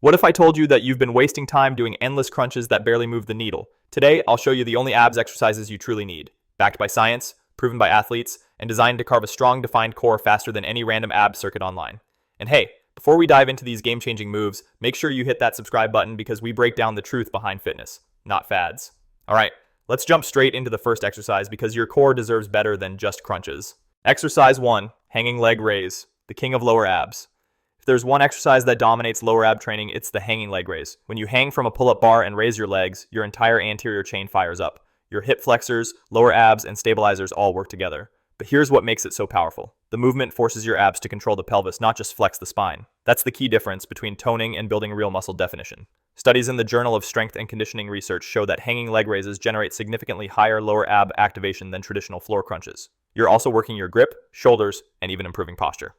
What if I told you that you've been wasting time doing endless crunches that barely move the needle? Today, I'll show you the only abs exercises you truly need, backed by science, proven by athletes, and designed to carve a strong, defined core faster than any random ab circuit online. And hey, before we dive into these game-changing moves, make sure you hit that subscribe button because we break down the truth behind fitness, not fads. All right, let's jump straight into the first exercise because your core deserves better than just crunches. Exercise 1, hanging leg raise, the king of lower abs. If there's one exercise that dominates lower ab training, it's the hanging leg raise. When you hang from a pull-up bar and raise your legs, your entire anterior chain fires up. Your hip flexors, lower abs, and stabilizers all work together. But here's what makes it so powerful. The movement forces your abs to control the pelvis, not just flex the spine. That's the key difference between toning and building real muscle definition. Studies in the Journal of Strength and Conditioning Research show that hanging leg raises generate significantly higher lower ab activation than traditional floor crunches. You're also working your grip, shoulders, and even improving posture.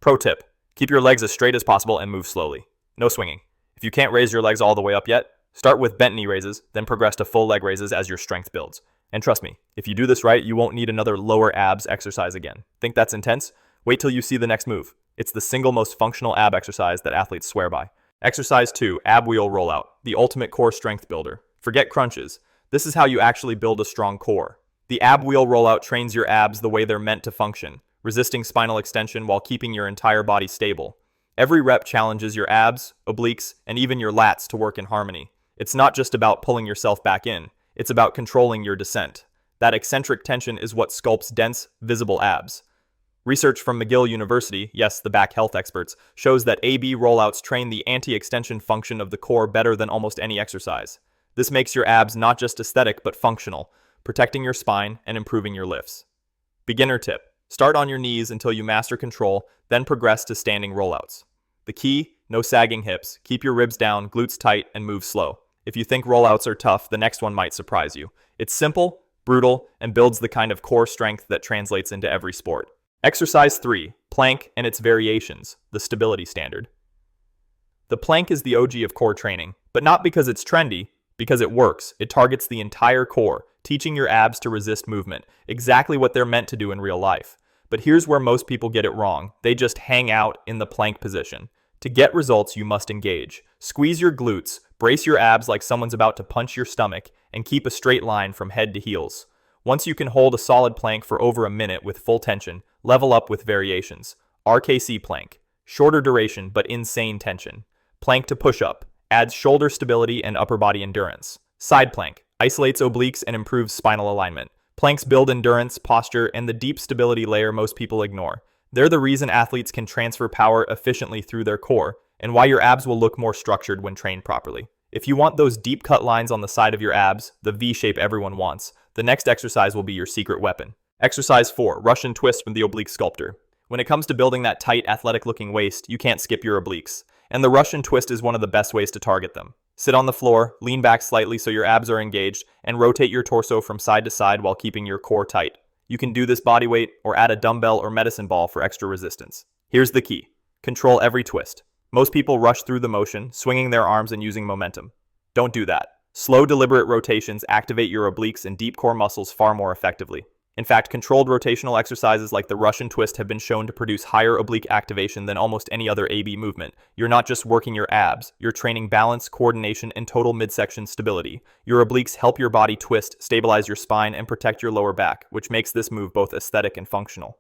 Pro tip. Keep your legs as straight as possible and move slowly. No swinging. If you can't raise your legs all the way up yet, start with bent knee raises, then progress to full leg raises as your strength builds. And trust me, if you do this right, you won't need another lower abs exercise again. Think that's intense? Wait till you see the next move. It's the single most functional ab exercise that athletes swear by. Exercise 2, ab wheel rollout, the ultimate core strength builder. Forget crunches. This is how you actually build a strong core. The ab wheel rollout trains your abs the way they're meant to function, resisting spinal extension while keeping your entire body stable. Every rep challenges your abs, obliques, and even your lats to work in harmony. It's not just about pulling yourself back in, it's about controlling your descent. That eccentric tension is what sculpts dense, visible abs. Research from McGill University, yes, the back health experts, shows that AB rollouts train the anti-extension function of the core better than almost any exercise. This makes your abs not just aesthetic but functional, protecting your spine and improving your lifts. Beginner tip. Start on your knees until you master control, then progress to standing rollouts. The key, no sagging hips, keep your ribs down, glutes tight, and move slow. If you think rollouts are tough, the next one might surprise you. It's simple, brutal, and builds the kind of core strength that translates into every sport. Exercise 3, plank and its variations, the stability standard. The plank is the OG of core training, but not because it's trendy, because it works. It targets the entire core, teaching your abs to resist movement, exactly what they're meant to do in real life. But here's where most people get it wrong. They just hang out in the plank position. To get results, you must engage. Squeeze your glutes, brace your abs like someone's about to punch your stomach, and keep a straight line from head to heels. Once you can hold a solid plank for over a minute with full tension, level up with variations. RKC plank, shorter duration but insane tension. Plank to push-up, adds shoulder stability and upper body endurance. Side plank, isolates obliques and improves spinal alignment. Planks build endurance, posture, and the deep stability layer most people ignore. They're the reason athletes can transfer power efficiently through their core, and why your abs will look more structured when trained properly. If you want those deep cut lines on the side of your abs, the V shape everyone wants, the next exercise will be your secret weapon. Exercise 4, Russian twist from the oblique sculptor. When it comes to building that tight, athletic-looking waist, you can't skip your obliques, and the Russian twist is one of the best ways to target them. Sit on the floor, lean back slightly so your abs are engaged, and rotate your torso from side to side while keeping your core tight. You can do this body weight or add a dumbbell or medicine ball for extra resistance. Here's the key. Control every twist. Most people rush through the motion, swinging their arms and using momentum. Don't do that. Slow, deliberate rotations activate your obliques and deep core muscles far more effectively. In fact, controlled rotational exercises like the Russian twist have been shown to produce higher oblique activation than almost any other AB movement. You're not just working your abs, you're training balance, coordination, and total midsection stability. Your obliques help your body twist, stabilize your spine, and protect your lower back, which makes this move both aesthetic and functional.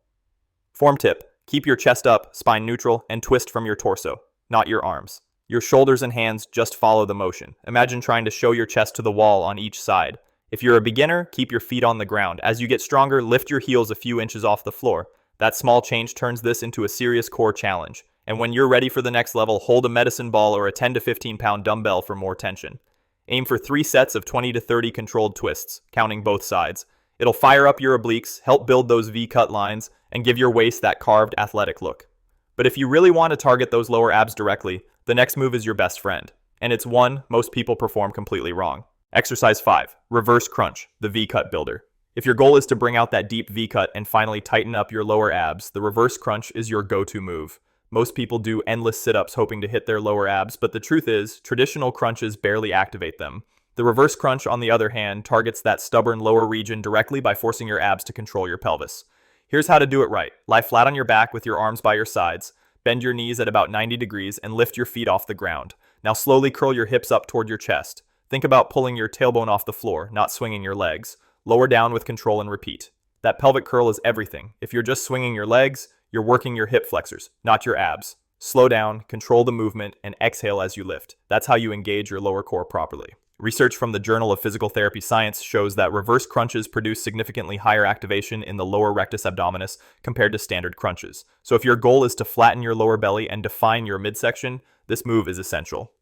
Form tip. Keep your chest up, spine neutral, and twist from your torso, not your arms. Your shoulders and hands just follow the motion. Imagine trying to show your chest to the wall on each side. If you're a beginner, keep your feet on the ground. As you get stronger, lift your heels a few inches off the floor. That small change turns this into a serious core challenge. And when you're ready for the next level, hold a medicine ball or a 10 to 15 pound dumbbell for more tension. Aim for 3 sets of 20 to 30 controlled twists, counting both sides. It'll fire up your obliques, help build those V-cut lines, and give your waist that carved, athletic look. But if you really want to target those lower abs directly, the next move is your best friend. And it's one most people perform completely wrong. Exercise 5, reverse crunch, the V-cut builder. If your goal is to bring out that deep V-cut and finally tighten up your lower abs, the reverse crunch is your go-to move. Most people do endless sit-ups hoping to hit their lower abs, but the truth is, traditional crunches barely activate them. The reverse crunch, on the other hand, targets that stubborn lower region directly by forcing your abs to control your pelvis. Here's how to do it right. Lie flat on your back with your arms by your sides. Bend your knees at about 90 degrees and lift your feet off the ground. Now slowly curl your hips up toward your chest. Think about pulling your tailbone off the floor, not swinging your legs. Lower down with control and repeat. That pelvic curl is everything. If you're just swinging your legs, you're working your hip flexors, not your abs. Slow down, control the movement, and exhale as you lift. That's how you engage your lower core properly. Research from the Journal of Physical Therapy Science shows that reverse crunches produce significantly higher activation in the lower rectus abdominis compared to standard crunches. So if your goal is to flatten your lower belly and define your midsection, this move is essential.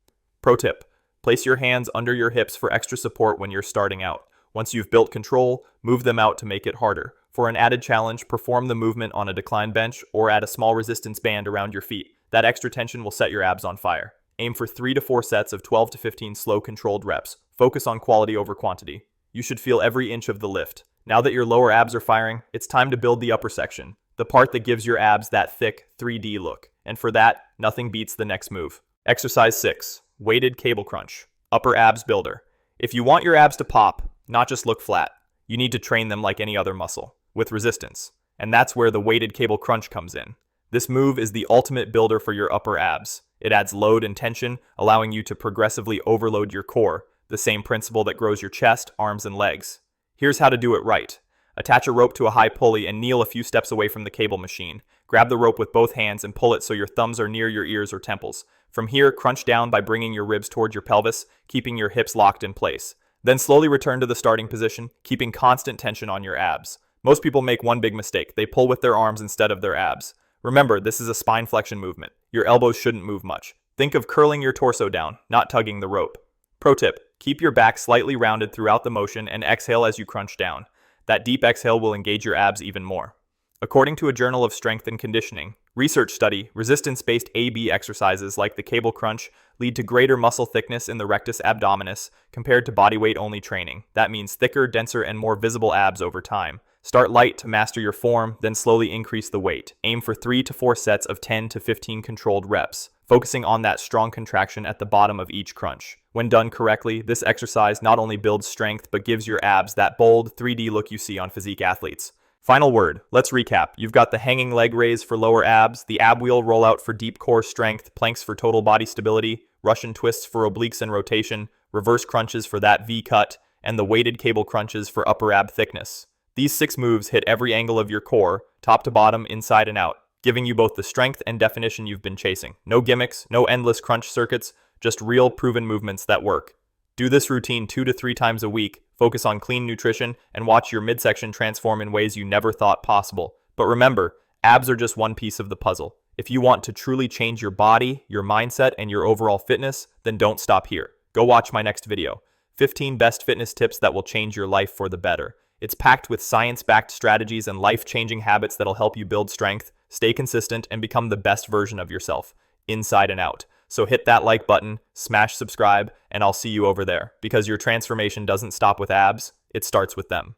Pro tip: place your hands under your hips for extra support when you're starting out. Once you've built control, move them out to make it harder. For an added challenge, perform the movement on a decline bench or add a small resistance band around your feet. That extra tension will set your abs on fire. Aim for 3 to 4 sets of 12 to 15 slow controlled reps. Focus on quality over quantity. You should feel every inch of the lift. Now that your lower abs are firing, it's time to build the upper section, the part that gives your abs that thick 3D look. And for that, nothing beats the next move. Exercise 6. Weighted cable crunch. Upper abs builder. If you want your abs to pop, not just look flat, you need to train them like any other muscle, with resistance. And that's where the weighted cable crunch comes in. This move is the ultimate builder for your upper abs. It adds load and tension, allowing you to progressively overload your core, the same principle that grows your chest, arms, and legs. Here's how to do it right. Attach a rope to a high pulley and kneel a few steps away from the cable machine. Grab the rope with both hands and pull it so your thumbs are near your ears or temples. From here, crunch down by bringing your ribs toward your pelvis, keeping your hips locked in place. Then slowly return to the starting position, keeping constant tension on your abs. Most people make one big mistake. They pull with their arms instead of their abs. Remember, this is a spine flexion movement. Your elbows shouldn't move much. Think of curling your torso down, not tugging the rope. Pro tip: keep your back slightly rounded throughout the motion and exhale as you crunch down. That deep exhale will engage your abs even more. According to a Journal of Strength and Conditioning research study, resistance-based AB exercises like the cable crunch lead to greater muscle thickness in the rectus abdominis compared to bodyweight-only training. That means thicker, denser, and more visible abs over time. Start light to master your form, then slowly increase the weight. Aim for 3 to 4 sets of 10 to 15 controlled reps, focusing on that strong contraction at the bottom of each crunch. When done correctly, this exercise not only builds strength, but gives your abs that bold, 3D look you see on physique athletes. Final word, let's recap. You've got the hanging leg raise for lower abs, the ab wheel rollout for deep core strength, planks for total body stability, Russian twists for obliques and rotation, reverse crunches for that V cut, and the weighted cable crunches for upper ab thickness. These 6 moves hit every angle of your core, top to bottom, inside and out, giving you both the strength and definition you've been chasing. No gimmicks, no endless crunch circuits, just real proven movements that work. Do this routine 2 to 3 times a week, focus on clean nutrition, and watch your midsection transform in ways you never thought possible. But remember, abs are just one piece of the puzzle. If you want to truly change your body, your mindset, and your overall fitness, then don't stop here. Go watch my next video. 15 best fitness tips that will change your life for the better. It's packed with science-backed strategies and life-changing habits that'll help you build strength, stay consistent, and become the best version of yourself, inside and out. So hit that like button, smash subscribe, and I'll see you over there, because your transformation doesn't stop with abs, it starts with them.